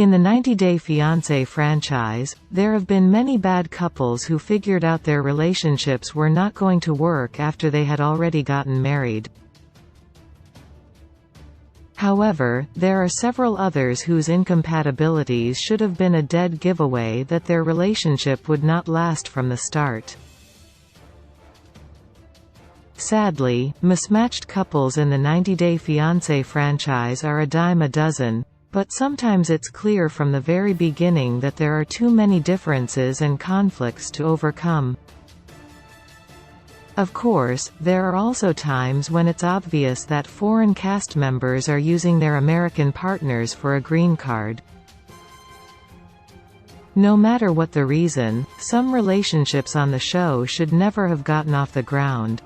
In the 90-Day Fiancé franchise, there have been many bad couples who figured out their relationships were not going to work after they had already gotten married. However, there are several others whose incompatibilities should have been a dead giveaway that their relationship would not last from the start. Sadly, mismatched couples in the 90-Day Fiancé franchise are a dime a dozen, but sometimes it's clear from the very beginning that there are too many differences and conflicts to overcome. Of course, there are also times when it's obvious that foreign cast members are using their American partners for a green card. No matter what the reason, some relationships on the show should never have gotten off the ground.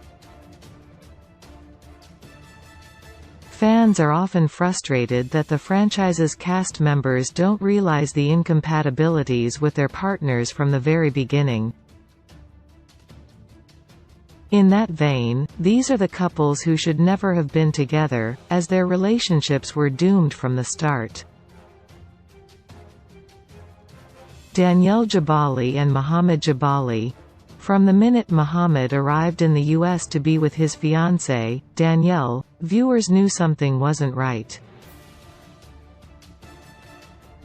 Fans are often frustrated that the franchise's cast members don't realize the incompatibilities with their partners from the very beginning. In that vein, these are the couples who should never have been together, as their relationships were doomed from the start. Danielle Jabali and Mohammed Jabali. From the minute Mohammed arrived in the U.S. to be with his fiancée, Danielle, viewers knew something wasn't right.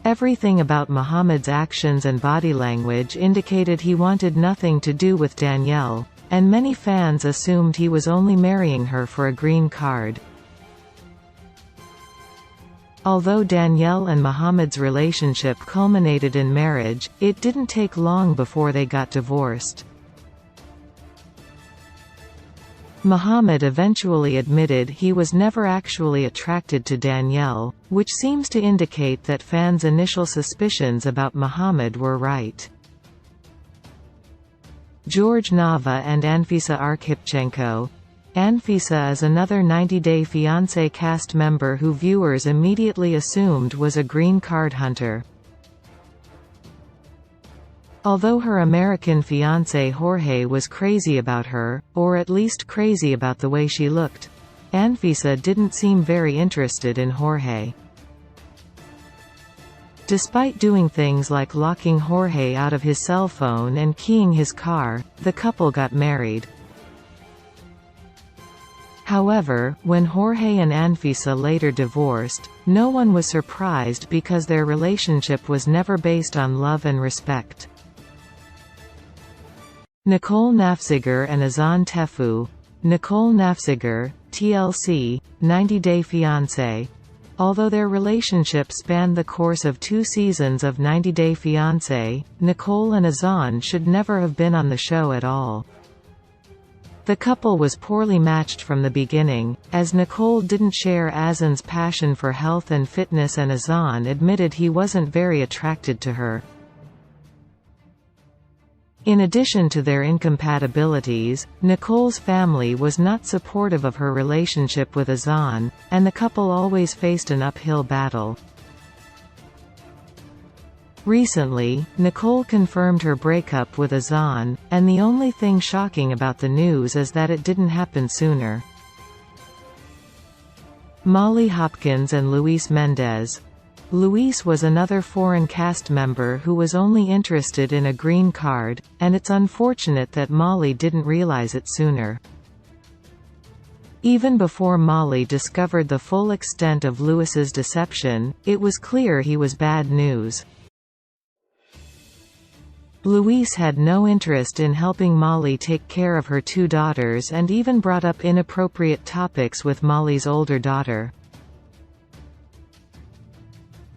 Everything about Mohammed's actions and body language indicated he wanted nothing to do with Danielle, and many fans assumed he was only marrying her for a green card. Although Danielle and Mohammed's relationship culminated in marriage, it didn't take long before they got divorced. Mohammed eventually admitted he was never actually attracted to Danielle, which seems to indicate that fans' initial suspicions about Mohammed were right. George Nava and Anfisa Arkhipchenko. Anfisa is another 90-Day Fiancé cast member who viewers immediately assumed was a green card hunter. Although her American fiancé Jorge was crazy about her, or at least crazy about the way she looked, Anfisa didn't seem very interested in Jorge. Despite doing things like locking Jorge out of his cell phone and keying his car, the couple got married. However, when Jorge and Anfisa later divorced, no one was surprised because their relationship was never based on love and respect. Nicole Nafziger and Azan Tefu. Nicole Nafziger, TLC, 90-Day Fiancé. Although their relationship spanned the course of 2 seasons of 90-Day Fiancé, Nicole and Azan should never have been on the show at all. The couple was poorly matched from the beginning, as Nicole didn't share Azan's passion for health and fitness and Azan admitted he wasn't very attracted to her. In addition to their incompatibilities, Nicole's family was not supportive of her relationship with Azan, and the couple always faced an uphill battle. Recently, Nicole confirmed her breakup with Azan, and the only thing shocking about the news is that it didn't happen sooner. Molly Hopkins and Luis Mendez. Luis was another foreign cast member who was only interested in a green card, and it's unfortunate that Molly didn't realize it sooner. Even before Molly discovered the full extent of Luis's deception, it was clear he was bad news. Luis had no interest in helping Molly take care of her 2 daughters and even brought up inappropriate topics with Molly's older daughter.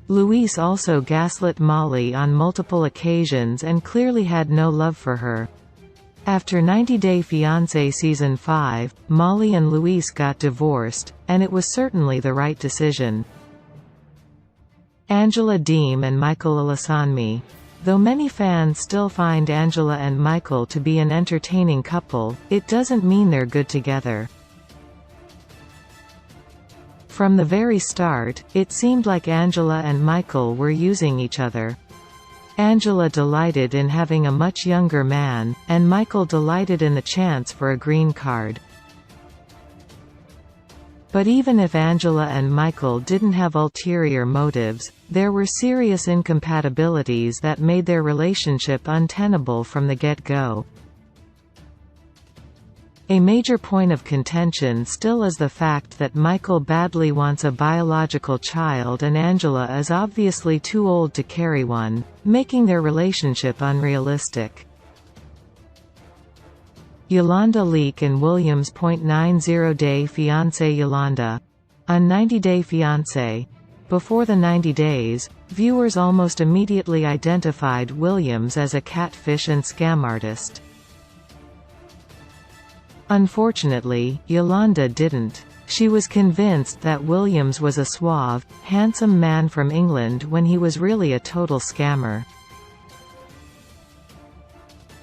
Luis also gaslit Molly on multiple occasions and clearly had no love for her. After 90-Day Fiancé Season 5, Molly and Luis got divorced, and it was certainly the right decision. Angela Deem and Michael Alasanmi. Though many fans still find Angela and Michael to be an entertaining couple, it doesn't mean they're good together. From the very start, it seemed like Angela and Michael were using each other. Angela delighted in having a much younger man, and Michael delighted in the chance for a green card. But even if Angela and Michael didn't have ulterior motives, there were serious incompatibilities that made their relationship untenable from the get-go. A major point of contention still is the fact that Michael badly wants a biological child and Angela is obviously too old to carry one, making their relationship unrealistic. Yolanda Leake and Williams. 90 Day Fiancé. Yolanda. On 90 Day Fiancé. Before the 90 days, viewers almost immediately identified Williams as a catfish and scam artist. Unfortunately, Yolanda didn't. She was convinced that Williams was a suave, handsome man from England when he was really a total scammer.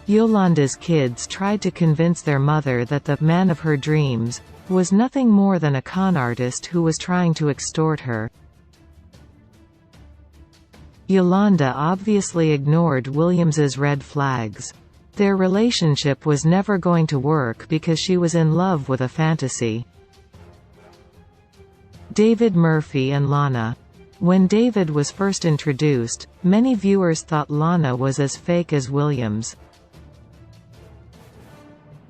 Yolanda's kids tried to convince their mother that the man of her dreams was nothing more than a con artist who was trying to extort her. Yolanda obviously ignored Williams's red flags. Their relationship was never going to work because she was in love with a fantasy. David Murphy and Lana. When David was first introduced, many viewers thought Lana was as fake as Williams.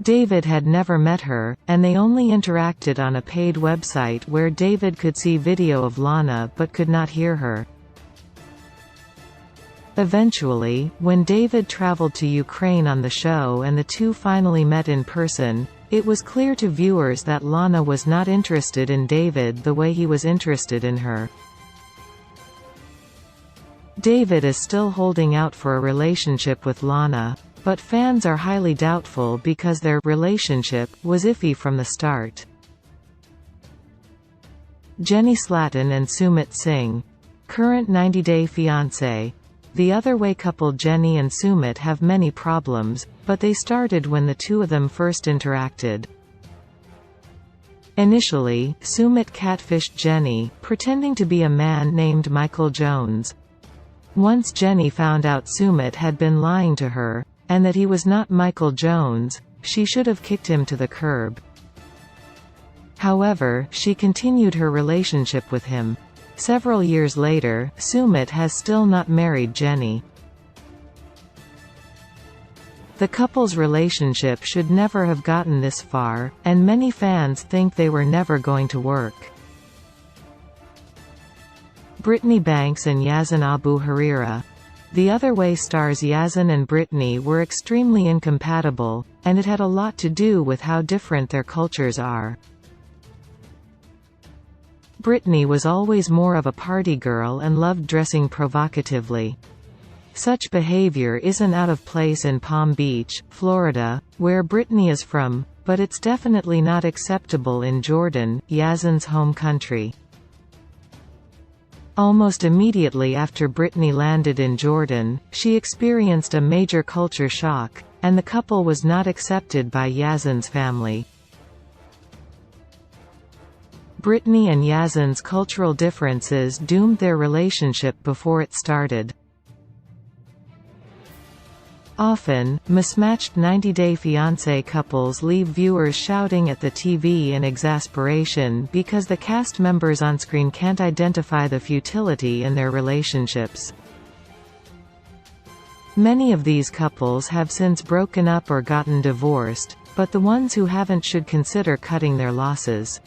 David had never met her, and they only interacted on a paid website where David could see video of Lana but could not hear her. Eventually, when David traveled to Ukraine on the show and the two finally met in person, it was clear to viewers that Lana was not interested in David the way he was interested in her. David is still holding out for a relationship with Lana, but fans are highly doubtful because their relationship was iffy from the start. Jenny Slatin and Sumit Singh. Current 90 Day Fiancé. The other-way couple Jenny and Sumit have many problems, but they started when the two of them first interacted. Initially, Sumit catfished Jenny, pretending to be a man named Michael Jones. Once Jenny found out Sumit had been lying to her, and that he was not Michael Jones, she should have kicked him to the curb. However, she continued her relationship with him. Several years later, Sumit has still not married Jenny. The couple's relationship should never have gotten this far, and many fans think they were never going to work. Brittany Banks and Yazan Abu Harira. The Other Way stars Yazan and Brittany were extremely incompatible, and it had a lot to do with how different their cultures are. Brittany was always more of a party girl and loved dressing provocatively. Such behavior isn't out of place in Palm Beach, Florida, where Brittany is from, but it's definitely not acceptable in Jordan, Yazan's home country. Almost immediately after Brittany landed in Jordan, she experienced a major culture shock, and the couple was not accepted by Yazan's family. Brittany and Yazan's cultural differences doomed their relationship before it started. Often, mismatched 90 Day Fiancé couples leave viewers shouting at the TV in exasperation because the cast members on screen can't identify the futility in their relationships. Many of these couples have since broken up or gotten divorced, but the ones who haven't should consider cutting their losses.